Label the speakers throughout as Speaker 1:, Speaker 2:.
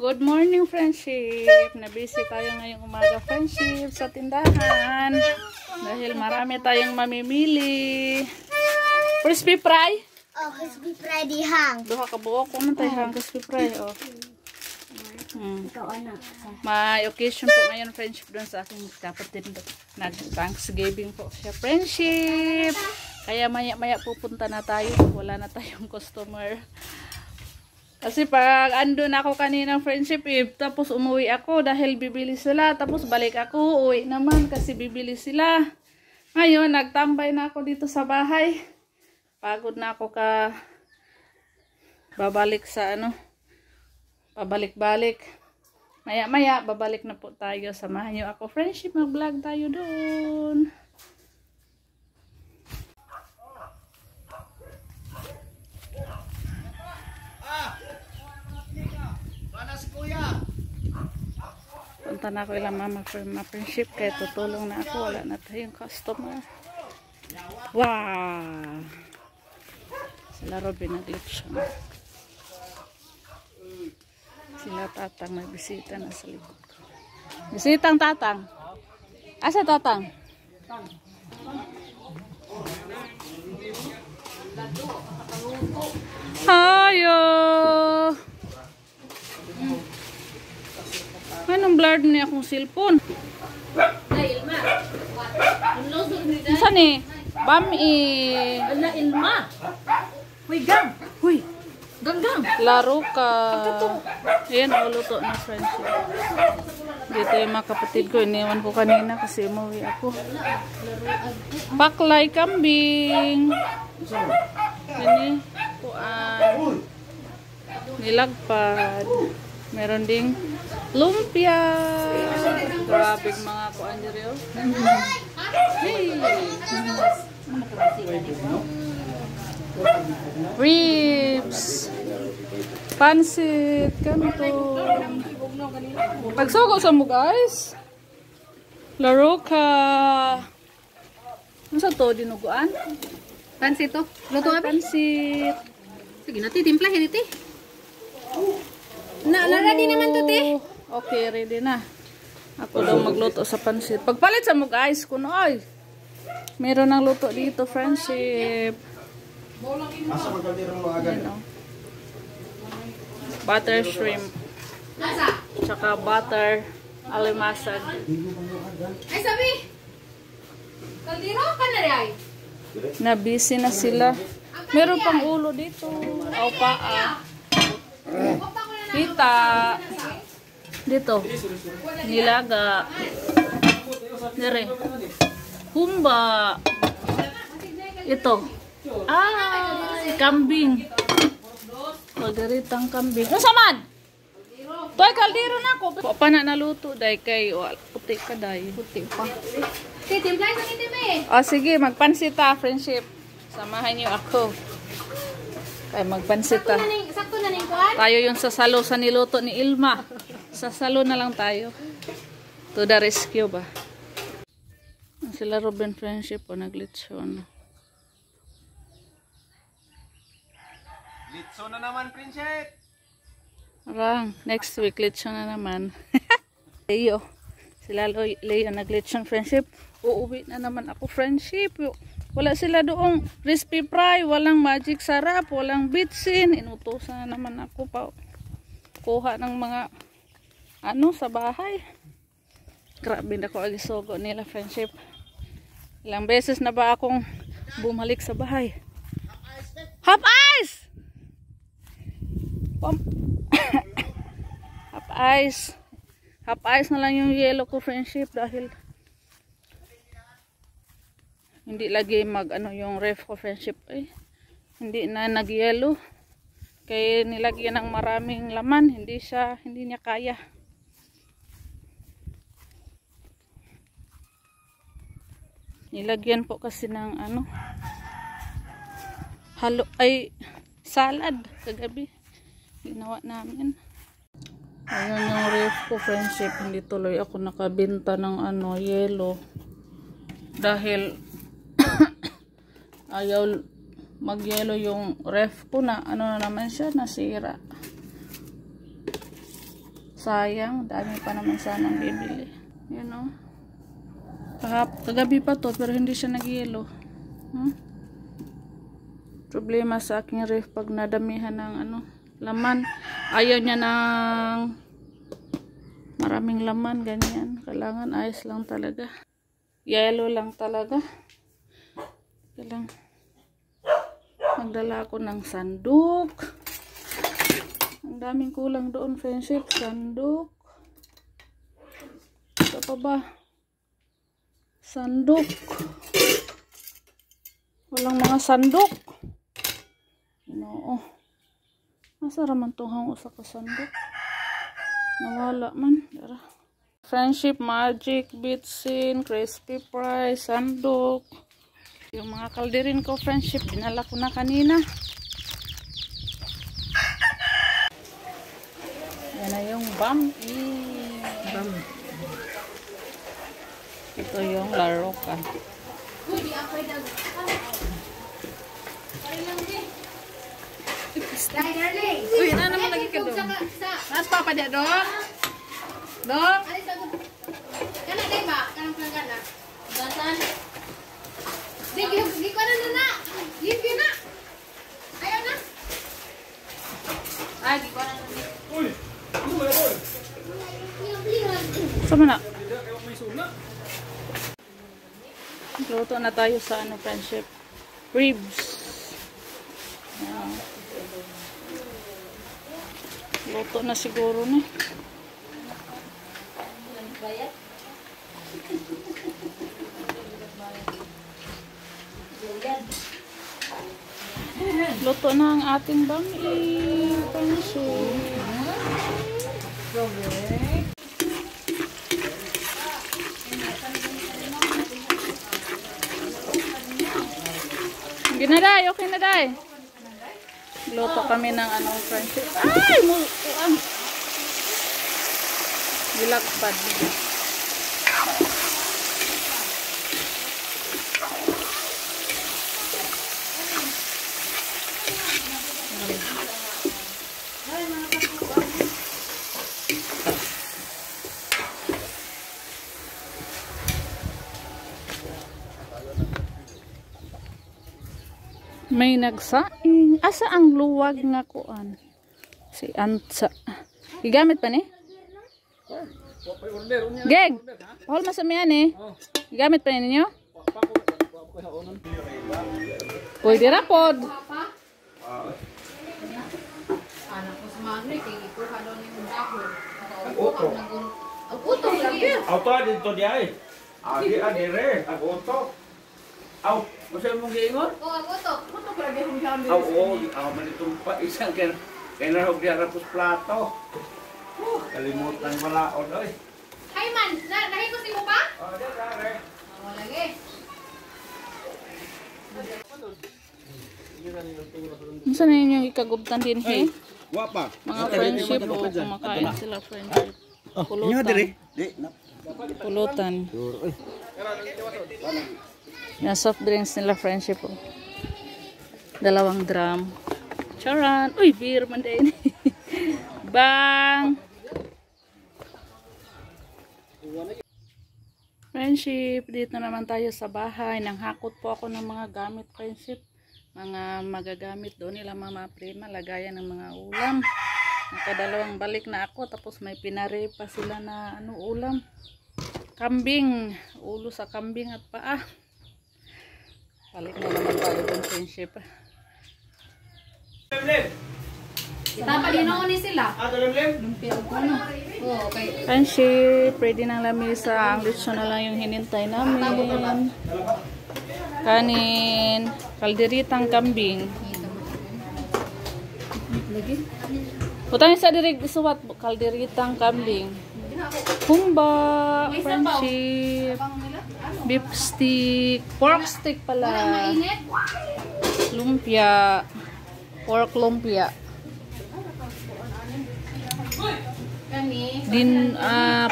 Speaker 1: Good morning, friendship. Nabisi tayo ngayong umaga, friendship, sa tindahan. Dahil marami tayong mamimili. Crispy fry?
Speaker 2: Oh, crispy fry di hang.
Speaker 1: Duha ka buok ko man tayo hang crispy fry. Oh. May occasion po ngayon, friendship, doon sa aking kapatid. Nag-Thanksgiving po siya, friendship. Kaya maya-maya pupunta na tayo. Wala na tayong customer. Kasi pag andun ako kanina, friendship, tapos umuwi ako dahil bibili sila. Tapos balik ako, uwi naman kasi bibili sila. Ngayon, nagtambay na ako dito sa bahay. Pagod na ako babalik sa pabalik-balik. Maya-maya, babalik na po tayo. Samahan nyo ako, friendship, mag-vlog tayo doon. Punta na ako ilang mama for my friendship kaya tutulong na ako. Wala na tayong customer. Wow! Sila Robin nag-glitch siya. Sila tatang may bisita na sa likod ko. Bisitang tatang. Asa tatang? Hayo! Anong blurred niya akong cellphone?
Speaker 2: Ilma.
Speaker 1: Saan eh? Bami.
Speaker 2: Ala, Ilma. Huy, gang.
Speaker 1: Huy.
Speaker 2: Gang.
Speaker 1: Laro ka. Ayan, luto na, friendship. Dito yung mga kapatid ko. Iniwan ko kanina kasi umuwi ako. Baklay kambing. Ini. Kuan. Nilagpad. Meron ding lumpia. Grabe mga kuan diri oh. Hey. Ribs. Pansit kanto. Pagsugo sa mo guys. Laro ka. Ano sa to dinuguan?
Speaker 2: Pansit to. Luto abi.
Speaker 1: Pansit.
Speaker 2: Sige na, timpla hiniti. Ready naman to, te.
Speaker 1: Okay, ready na. Ako daw magluto sa pansit. Pagpalit sa mo guys, kuno ay. Meron ng luto dito, friendship.
Speaker 3: Asa magkaldero mo agad?
Speaker 1: Butter shrimp. Tsaka butter alimasag.
Speaker 2: Ay, sabi. Kaldero ka na rin.
Speaker 1: Na-busy na sila. Meron pang ulo dito. O paa. Kita. Dito. Nilaga. Dire. Humba. Ito. Ay, kambing. Kalderitang kambing. Ano saman? Toy, kaldero na ako. Pa na naluto, day kay puti ka, day. Puti pa.
Speaker 2: Titimplay sa hindi me.
Speaker 1: O, sige, magpansita, friendship. Samahan niyo ako. Kaya magpansita.
Speaker 2: Sakto na ning kuan.
Speaker 1: Tayo yung sasalo sa niluto ni Ilma. Sasalo na lang tayo. To the rescue ba? Sila Robin friendship o naglitsyon.
Speaker 3: Litso na naman, prinsip!
Speaker 1: Arang, next week litsyon na naman. Leo. Sila Leo naglitsyon friendship. Uuwi na naman ako friendship. Wala sila doong crispy fry, walang magic sarap, walang bitsin. Inutusan na naman ako pa kuha ng mga sa bahay. Grabe na ko agisogo nila friendship. Ilang beses na ba akong bumalik sa bahay. Half ice! Half ice. Half ice na lang yung yellow ko friendship dahil hindi lagi yung ref ko friendship hindi na nag-yellow kaya nilagyan ng maraming laman, hindi niya kaya. Nilagyan po kasi ng salad kagabi ginawa namin. Ayun yung ref ko friendship, hindi tuloy ako nakabenta ng yellow dahil ayaw mag-yellow yung ref ko na na naman siya, nasira. Sayang, dami pa naman sanang bibili. You know? Kagabi pa to, pero hindi siya nag-yellow. Problema sa aking ref pag nadamihan ng laman. Ayaw niya ng maraming laman, ganyan. Kailangan ayos lang talaga. Yellow lang talaga. Kailangan magdala ako ng sandok. Ang daming kulang doon, friendship. Sandok. Ito pa ba? Sandok. Walang mga sandok. No. Nasa raman tong usa ka sandok. Nawala man. Dara. Friendship, Magic, Bitsin, Crispy Fry, sandok. Yung mga kalderin ko, friendship, dinala ko na kanina. Yan na yung bami. Ito yung laroka. Uy, na naman lagi ka doon. Nas papa dia dong. Dong.
Speaker 2: Kana day ba? Kanang kana. Basan. Di ko na. Lipi na. Ayaw na.
Speaker 1: Ay, di ko na.
Speaker 3: Uy! Ano ba yun?
Speaker 1: Sama na. Luto na tayo sa friendship. Ribs. Luto na siguro na. Luto na ang ating bami. Friendship. Ginaday, okay na day. Luto kami ng friendship. Ay, muang. Gilakpad. May nagsaing. Asa ang luwag nga kuan? Si Antsa. Gigamit pa ni? Geg! Pahol masamihan eh. Gigamit pa ninyo? Pwede ra pod.
Speaker 2: Anak ko sa magre, kay iko ka daw ni mundahon.
Speaker 3: Ang uto.
Speaker 2: Ang uto lagi.
Speaker 3: Auto dito di ay. Adi re, ang uto. Aw, masaya mong giingon?
Speaker 2: Oh, ang uto. Uto ka lagi hong gamit.
Speaker 3: Aw, manitong pa isang kaya hog diara pus plato. Kalimutan wala oy.
Speaker 2: Hay man, nahi ko si mo pa?
Speaker 3: Di re.
Speaker 2: Oh, lagi.
Speaker 1: Saan na yung ikagubtan din he?
Speaker 3: Wapa.
Speaker 1: Mga friendship o kumakain sila friendship. Pulutan. Pulutan. Yung soft drinks nila friendship o. 2 drum. Charan. Uy, beer man din. Bang! Friendship, dito naman tayo sa bahay. Nanghakot po ako ng mga gamit friendship. Mga magagamit doon nila mama prima, lagayan ng mga ulam. Nakadalawang balik na ako, tapos may pinare pa sila na ulam. Kambing, ulo sa kambing at paa. Balik na naman tayo doon friendship.
Speaker 2: Tapa din ako ni sila.
Speaker 3: Lemlem.
Speaker 2: Oh, okay.
Speaker 1: Friendship, ready ng lamisa. Ang lechon na lang yung hinintay namin. Kanin, kalderitang kambing. Putangin sa dirig isuwat kalderitang kambing. Humba, friendship, beef stick, pork stick pala,
Speaker 2: Mainit.
Speaker 1: lumpia, pork lumpia.
Speaker 2: Kani.
Speaker 1: Din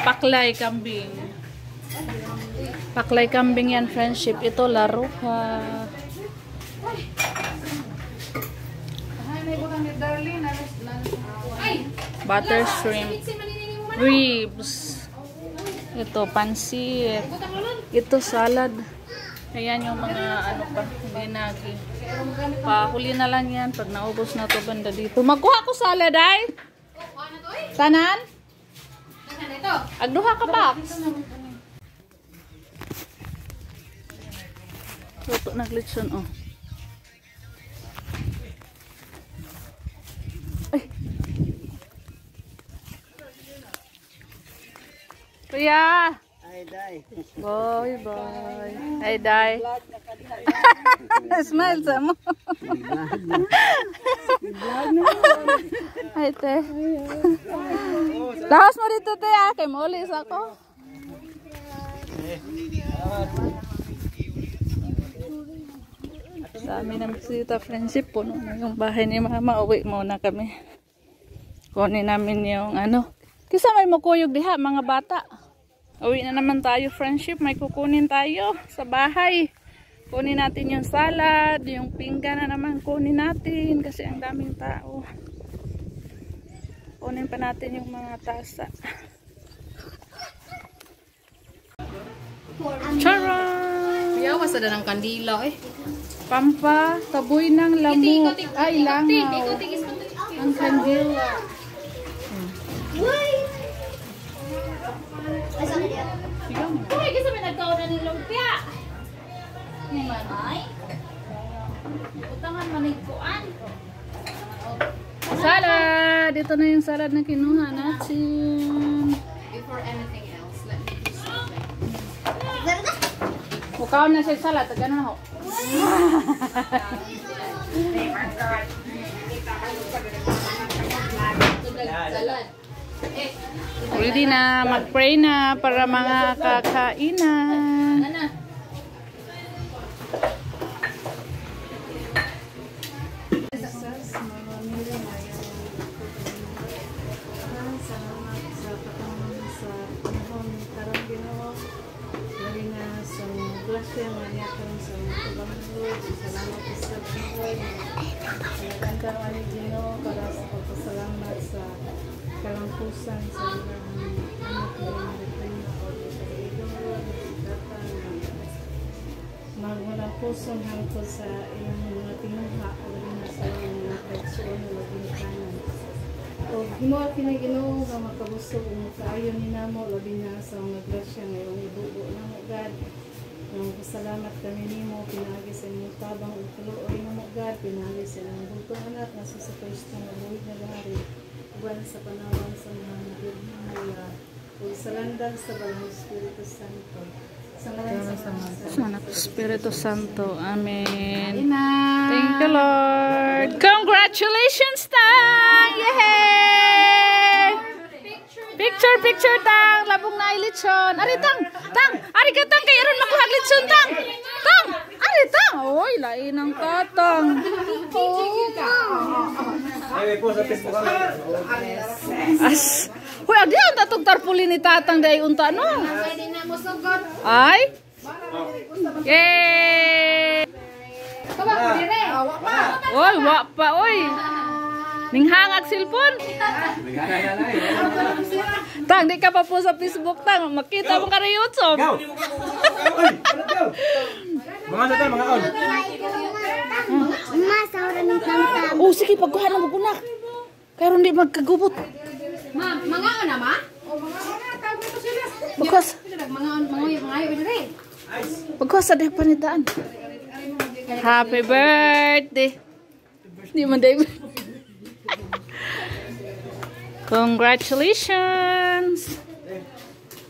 Speaker 1: paklay kambing. Paklay kambing yan friendship. Ito laruha.
Speaker 2: Ay,
Speaker 1: Butter shrimp.
Speaker 2: si maninin mo
Speaker 1: ribs. Ito, pansit. Ito, salad. Ayan yung mga ano pa, binagi. Pahuli na lang yan pag naubos na to banda dito. Magkuha ko salad ay. Tanan? Agduha ka box. Luto na glitson oh. Ay. Kuya.
Speaker 4: Ay, day.
Speaker 1: Boy, boy. Ay, day. Smile sa mo. Ay, te. Lahos mo dito, te. Kay maulis ako. Sa amin ng bisita, friendship. Puno na yung bahay ni mama. Uwi muna kami. Kunin namin yung ano. Kisa may makuyog diha, mga bata. Uwi na naman tayo, friendship. May kukunin tayo sa bahay. Kunin natin yung salad, yung pinggan na naman kunin natin kasi ang daming tao. Kunin pa natin yung mga tasa. Charan!
Speaker 2: Yawa sa ng kandila eh.
Speaker 1: Pampa, taboy ng lamok. Ay, langaw.
Speaker 2: Ikuti.
Speaker 1: Ang kandila.
Speaker 2: Uy, kasi may nagkauna ng lumpia. Ni manay. Utangan manigkuan.
Speaker 1: Salad! Ito na yung salad na kinuha natin.
Speaker 2: Before anything else, let me do something.
Speaker 1: Mukaon na siya salad. Tagano na ho.
Speaker 2: Salad.
Speaker 1: Ready na. Mag-pray na para mga kakainan.
Speaker 2: Ana.
Speaker 5: Kalampusan sa ilang anak na yung magwalang puson hangtod sa ilang mga tinuha o na sa ilang mga kaitsuon o ginikanan. O hinuha kinaginoo nga makabusog o makaayon ni namo labi na sa mga grasya ngayong ibubo ng God. Nang pasalamat kami nimo pinagi sa inyong tabang o kaluoy ng God, pinagi sa inyong butong anak na sa Kristo na buhay na gahari. Buwan sa panawan sa mga nagigmaya o sa landag sa Balang Espiritu Santo. Sa ngalan sa
Speaker 1: Anak Espiritu Santo. Amen.
Speaker 2: Ina.
Speaker 1: Thank you, Lord. Congratulations, Tang! Yay! Picture, Tang! Labong na ilitson. Ari, Tang! Tang! Ari ka, Tang! Kaya ron makuha litson, Tang! Tang! Ari, Tang! Uy, lain ang katang.
Speaker 3: Ay, po sa Facebook kami.
Speaker 1: As. Uy, adi ang tatog tarpuli ni Tatang dahil unta, no?
Speaker 2: Pwede na mo sugod.
Speaker 1: Ay! Yay!
Speaker 2: Kabak dire.
Speaker 1: Uy, wak pa, uy! Ninghangag silpon. Tang, di ka pa po sa Facebook, Tang. Makita mo ka rin YouTube.
Speaker 3: Go! Mga sa tayo, mga on.
Speaker 1: Oh, sige, pagkuhan ng bubunak. Kaya rin di magkagubot.
Speaker 2: Ma, mga na ma?
Speaker 1: Pagkuhan,
Speaker 2: Mga dire.
Speaker 1: pagkuhan sa dahil panitaan. Happy birthday. Di man dahil. Congratulations.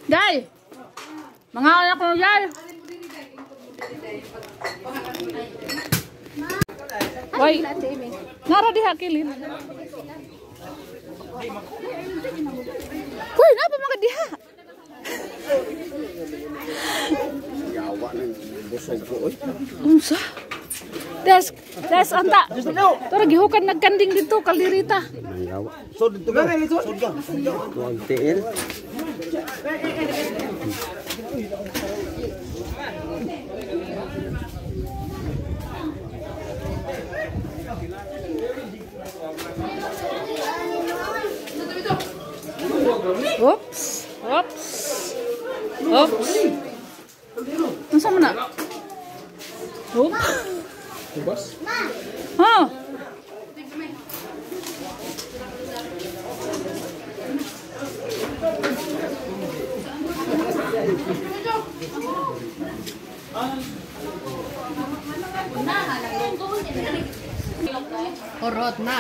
Speaker 1: Day. Mga anak ko Day. Why? Nara diha kilin. Uy, napa mga diha?
Speaker 4: Yawa ng busog ko, oy.
Speaker 1: Unsa? Des anta. Tara gihukan nagkanding dito kalirita.
Speaker 4: Yawa. So, dito ka. So, dito. Tuwang tiil.
Speaker 1: Oh. Oh.
Speaker 4: Bos.
Speaker 1: Oh.
Speaker 2: Urot na.